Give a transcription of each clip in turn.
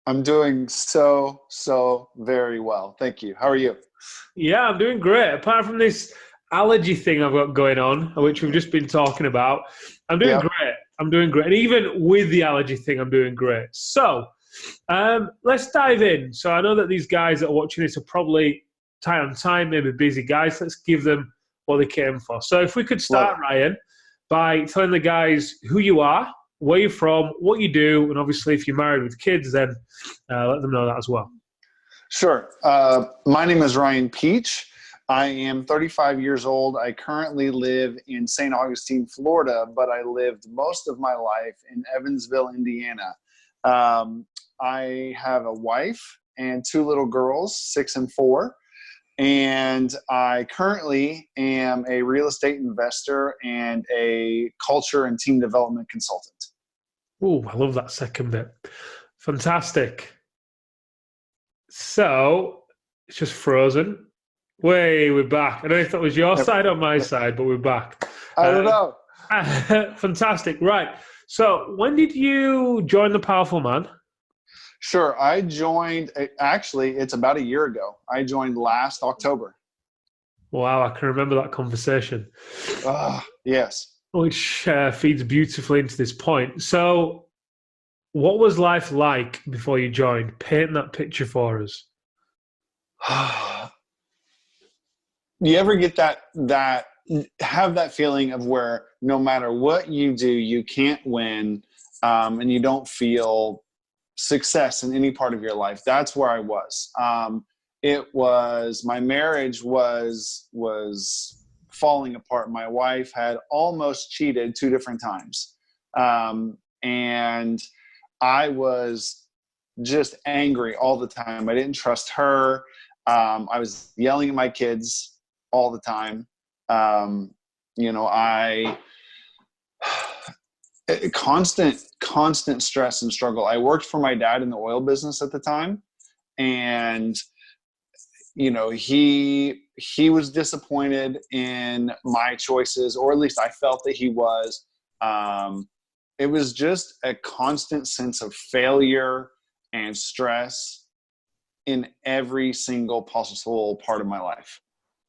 I'm doing so very well. Thank you. How are you? Yeah, I'm doing great. Apart from this allergy thing I've got going on, which we've just been talking about, I'm doing Yep. great. I'm doing great. And even with the allergy thing, I'm doing great. So let's dive in. So I know that these guys that are watching this are probably tight on time, maybe busy guys. Let's give them what they came for. So if we could Love start, it. Ryan, by telling the guys who you are, where you're from, what you do, and obviously if you're married with kids, then let them know that as well. Sure. My name is Ryan Peach. I am 35 years old. I currently live in St. Augustine, Florida, but I lived most of my life in Evansville, Indiana. Um, I have a wife and two little girls, 6 and 4. And I currently am a real estate investor and a culture and team development consultant. Oh, I love that second bit. Fantastic. So it's just frozen. Way, we're back. I don't know if that was your Yep. side or my side, but we're back. I don't know. Fantastic. Right. So when did you join the Powerful Man? Sure. I joined, actually, it's about a year ago. I joined last October. Wow, I can remember that conversation, Yes. which feeds beautifully into this point. So, what was life like before you joined? Paint that picture for us. You ever get have that feeling of where no matter what you do, you can't win, and you don't feel success in any part of your life? That's where I was. My marriage was falling apart. My wife had almost cheated 2 different times. And I was just angry all the time. I didn't trust her. I was yelling at my kids all the time. Um, I constant stress and struggle. I worked for my dad in the oil business at the time, and he was disappointed in my choices, or at least I felt that he was. It was just a constant sense of failure and stress in every single possible part of my life.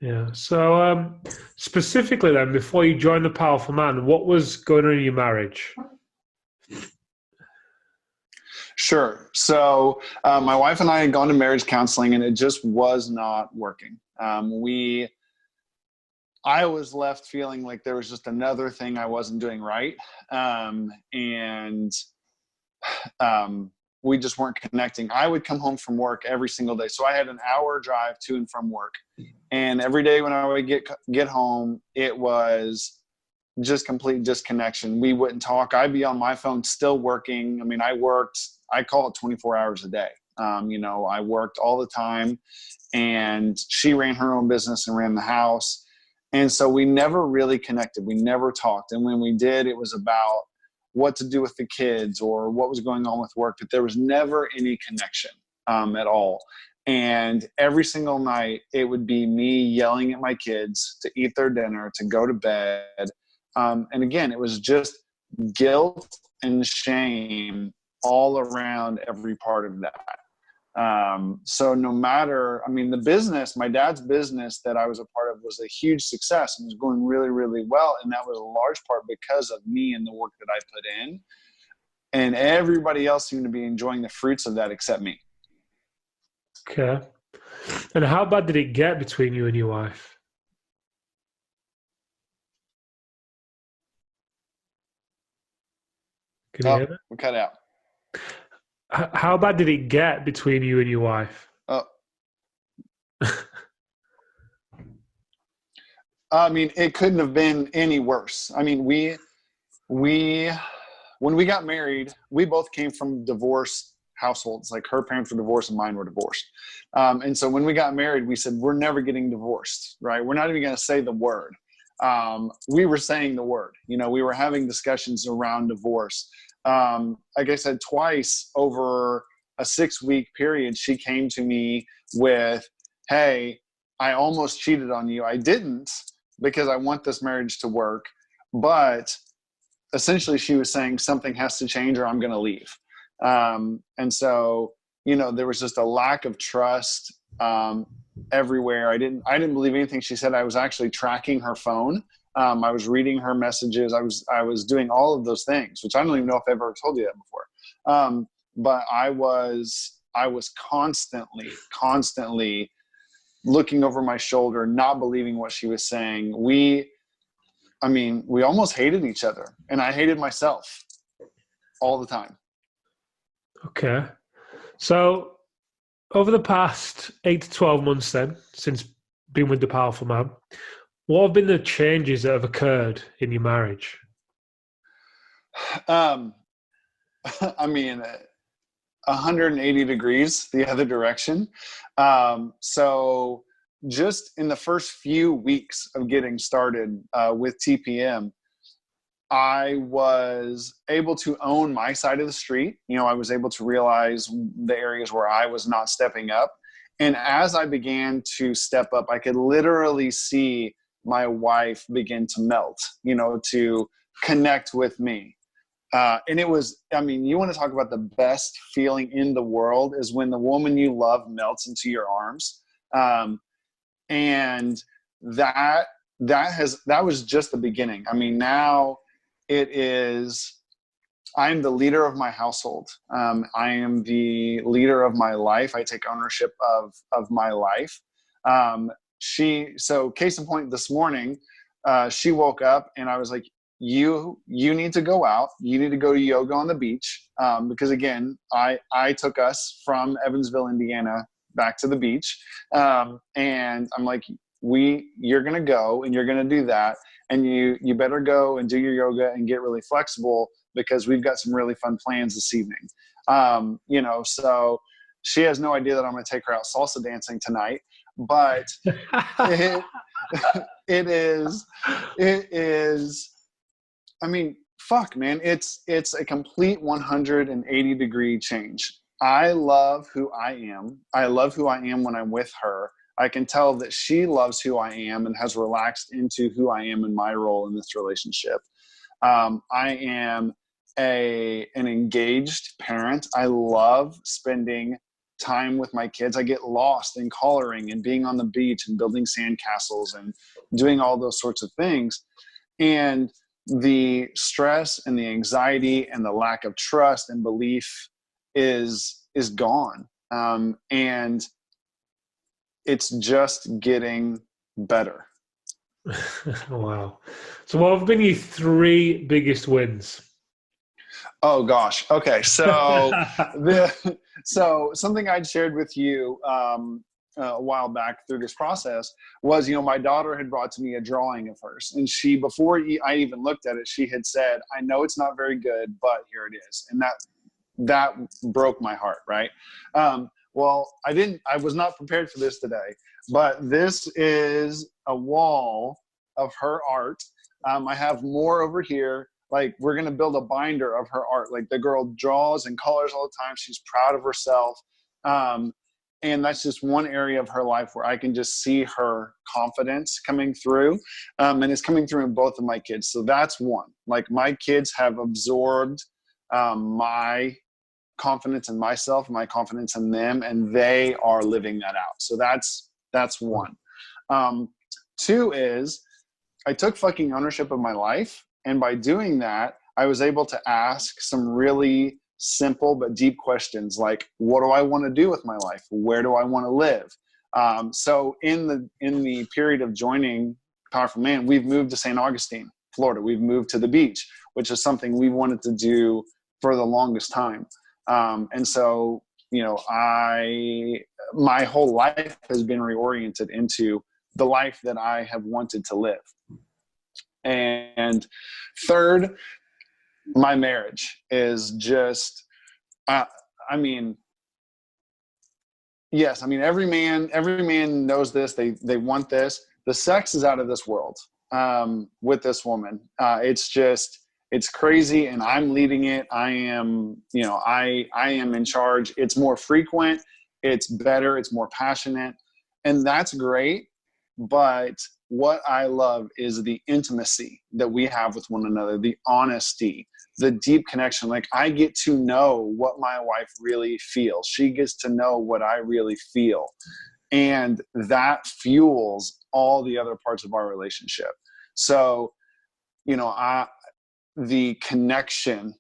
Yeah. So, specifically, then, before you joined the Powerful Man, what was going on in your marriage? Sure. So my wife and I had gone to marriage counseling, and it just was not working. I was left feeling like there was just another thing I wasn't doing right. And we just weren't connecting. I would come home from work every single day. So I had an hour drive to and from work. And every day when I would get home, it was just complete disconnection. We wouldn't talk. I'd be on my phone still working. I mean, I call it 24 hours a day. I worked all the time, and she ran her own business and ran the house. And so we never really connected. We never talked. And when we did, it was about what to do with the kids or what was going on with work, but there was never any connection at all. And every single night, it would be me yelling at my kids to eat their dinner, to go to bed. And again, it was just guilt and shame all around every part of that. So no matter, the business, my dad's business that I was a part of was a huge success and was going really, really well. And that was a large part because of me and the work that I put in. And everybody else seemed to be enjoying the fruits of that except me. Okay. And how bad did it get between you and your wife? Can you Oh, hear me? we cut out. How bad did it get between you and your wife? Oh, it couldn't have been any worse. We when we got married, we both came from divorced households. Like, her parents were divorced and mine were divorced. And so when we got married, we said, we're never getting divorced, right? We're not even going to say the word. We were saying the word. We were having discussions around divorce. Like I said, twice over a 6-week period, she came to me with, hey, I almost cheated on you. I didn't, because I want this marriage to work. But essentially she was saying something has to change or I'm going to leave. And so there was just a lack of trust everywhere. I didn't believe anything she said. I was actually tracking her phone. I was reading her messages. I was doing all of those things, which I don't even know if I've ever told you that before. But I was constantly looking over my shoulder, not believing what she was saying. We almost hated each other, and I hated myself all the time. Okay. So over the past 8 to 12 months then, since being with the powerful man, what have been the changes that have occurred in your marriage? 180 degrees the other direction. So just in the first few weeks of getting started with TPM, I was able to own my side of the street. I was able to realize the areas where I was not stepping up. And as I began to step up, I could literally see my wife begin to melt, to connect with me. And it was, you want to talk about the best feeling in the world is when the woman you love melts into your arms. And that was just the beginning. Now I'm the leader of my household. I am the leader of my life. I take ownership of my life. So case in point, this morning, she woke up and I was like, you need to go out. You need to go to yoga on the beach. Because again, I took us from Evansville, Indiana, back to the beach. And I'm like, you're going to go and you're going to do that. And you better go and do your yoga and get really flexible because we've got some really fun plans this evening. So she has no idea that I'm going to take her out salsa dancing tonight, but it is, fuck, man, it's a complete 180 degree change. I love who I am. I love who I am when I'm with her. I can tell that she loves who I am and has relaxed into who I am in my role in this relationship. I am an engaged parent. I love spending time with my kids. I get lost in coloring and being on the beach and building sandcastles and doing all those sorts of things. And the stress and the anxiety and the lack of trust and belief is gone. And it's just getting better. Wow. So what have been your 3 biggest wins? Oh gosh. Okay. So so something I'd shared with you a while back through this process was, my daughter had brought to me a drawing of hers, and before I even looked at it, she had said, "I know it's not very good, but here it is." And that broke my heart. Right. Well, I was not prepared for this today, but this is a wall of her art. I have more over here. Like, we're going to build a binder of her art. Like, the girl draws and colors all the time. She's proud of herself. And that's just one area of her life where I can just see her confidence coming through. And it's coming through in both of my kids. So that's one. Like, my kids have absorbed my confidence in myself, my confidence in them, and they are living that out. So that's one. 2 is I took fucking ownership of my life. And by doing that, I was able to ask some really simple but deep questions like, what do I want to do with my life? Where do I want to live? So in the period of joining Powerful Man, we've moved to St. Augustine, Florida. We've moved to the beach, which is something we wanted to do for the longest time. And so, my whole life has been reoriented into the life that I have wanted to live. And 3rd, my marriage is just, yes, every man knows this. They want this. The sex is out of this world with this woman. It's crazy, and I'm leading it. I am in charge. It's more frequent. It's better. It's more passionate, and that's great. But what I love is the intimacy that we have with one another, the honesty, the deep connection. Like, I get to know what my wife really feels. She gets to know what I really feel. And that fuels all the other parts of our relationship. So, the connection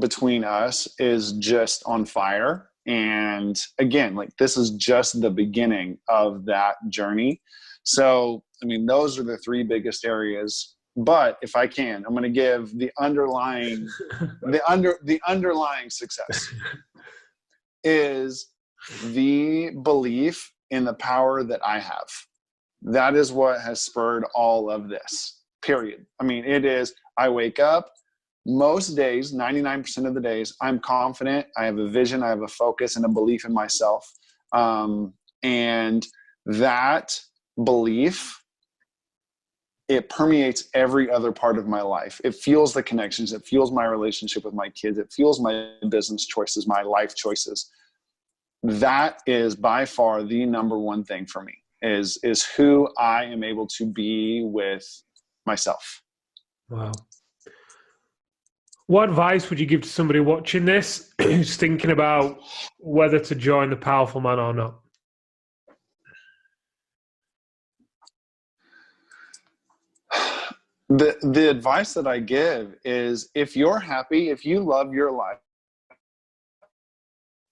between us is just on fire. And again, like, this is just the beginning of that journey. So, those are the three biggest areas. But if I can, I'm going to give the underlying success is the belief in the power that I have. That is what has spurred all of this, period. It is, I wake up most days, 99% of the days, I'm confident. I have a vision, I have a focus and a belief in myself. And that belief, it permeates every other part of my life. It fuels the connections. It fuels my relationship with my kids. It fuels my business choices, my life choices. That is by far the number one thing for me, is who I am able to be with myself. Wow. What advice would you give to somebody watching this who's thinking about whether to join the Powerful Man or not? The advice that I give is, if you're happy, if you love your life,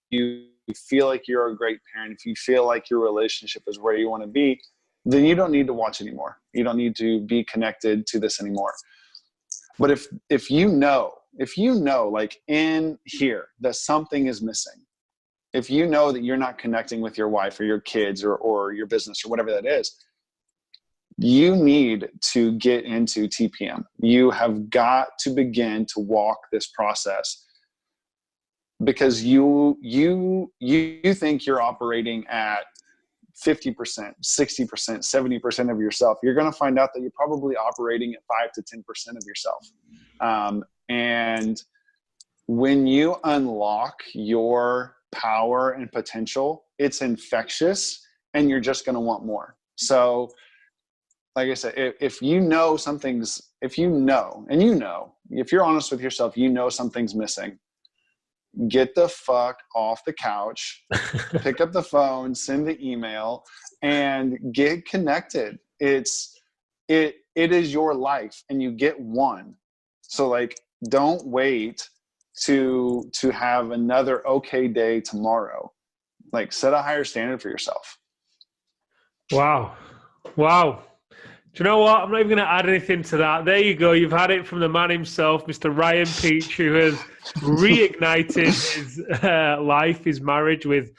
you feel like you're a great parent, if you feel like your relationship is where you want to be, then you don't need to watch anymore. You don't need to be connected to this anymore. But if you know, like, in here, that something is missing, if you know that you're not connecting with your wife or your kids or your business or whatever that is, you need to get into TPM. You have got to begin to walk this process, because you think you're operating at 50%, 60%, 70% of yourself. You're going to find out that you're probably operating at 5 to 10% of yourself. And when you unlock your power and potential, it's infectious, and you're just going to want more. So, like I said, if you're honest with yourself, something's missing, get the fuck off the couch, pick up the phone, send the email, and get connected. It is your life, and you get one. So, like, don't wait to have another okay day tomorrow. Like, set a higher standard for yourself. Wow. Do you know what? I'm not even going to add anything to that. There you go. You've had it from the man himself, Mr. Ryan Peach, who has reignited his life, his marriage with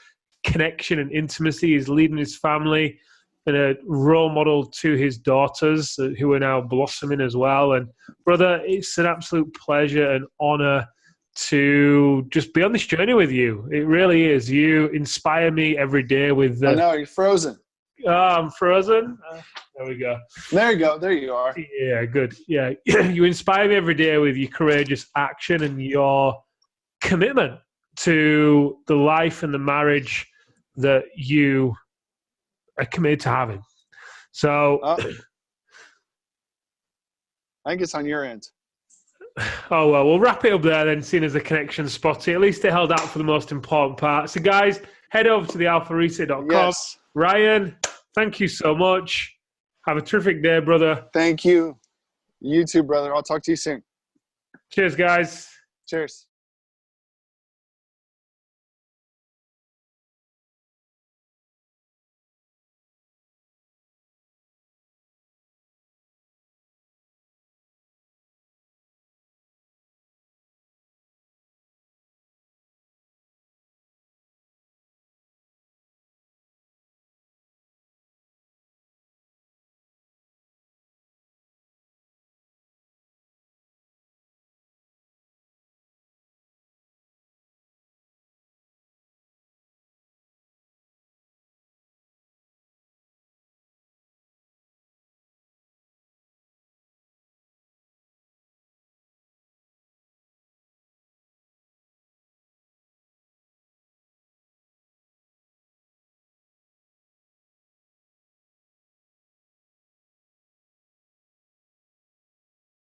connection and intimacy. He's leading his family, and a role model to his daughters, who are now blossoming as well. And brother, it's an absolute pleasure and honor to just be on this journey with you. It really is. You inspire me every day with I know, you're frozen. Oh, I'm frozen. There we go. There you go. There you are. Yeah, good. Yeah, you inspire me every day with your courageous action and your commitment to the life and the marriage that you are committed to having. So, I think it's on your end. Oh, well, we'll wrap it up there then, seeing as the connection's spotty. At least it held out for the most important part. So, guys, head over to thealphareset.com. Yes. Ryan, thank you so much. Have a terrific day, brother. Thank you. You too, brother. I'll talk to you soon. Cheers, guys. Cheers.